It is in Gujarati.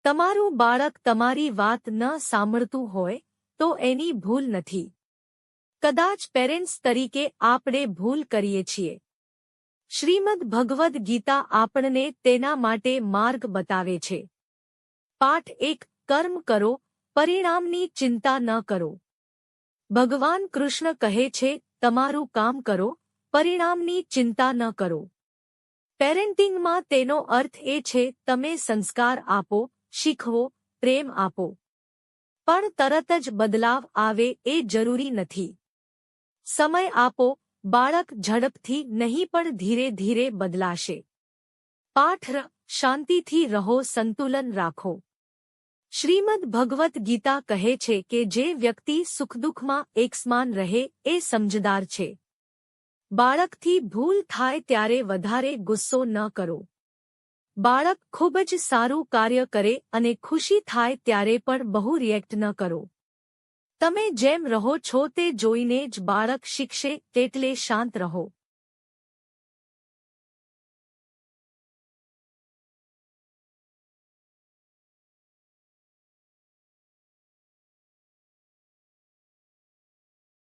તમારું બાળક તમારી વાત ન સાંભળતું હોય તો એની ભૂલ નથી. કદાચ પેરેન્ટ્સ તરીકે આપણે ભૂલ કરીએ છીએ. શ્રીમદ્ ભગવદ્ ગીતા આપણને તેના માટે માર્ગ બતાવે છે. પાઠ 1. કર્મ કરો, પરિણામની ચિંતા ન કરો. ભગવાન કૃષ્ણ કહે છે, તમારું કામ કરો, પરિણામની ચિંતા ન કરો. પેરેન્ટિંગમાં તેનો અર્થ એ છે તમે સંસ્કાર આપો, શીખવો, પ્રેમ આપો. પણ તરત જ બદલાવ આવે એ જરૂરી નથી. સમય આપો, બાળક ઝડપથી નહીં પણ ધીરે ધીરે બદલાશે. પાઠ 2. શાંતિથી રહો, સંતુલન રાખો. શ્રીમદ્ ભગવદ્ ગીતા કહે છે કે જે વ્યક્તિ સુખદુઃખમાં એકસમાન રહે એ સમજદાર છે. બાળકથી ભૂલ થાય ત્યારે વધારે ગુસ્સો ન કરો. બાળક ખૂબ જ સારું કાર્ય કરે અને ખુશી થાય ત્યારે પણ બહુ રિએક્ટ ન કરો. તમે જેમ રહો છો તે જોઈને જ બાળક શીખશે, એટલે શાંત રહો.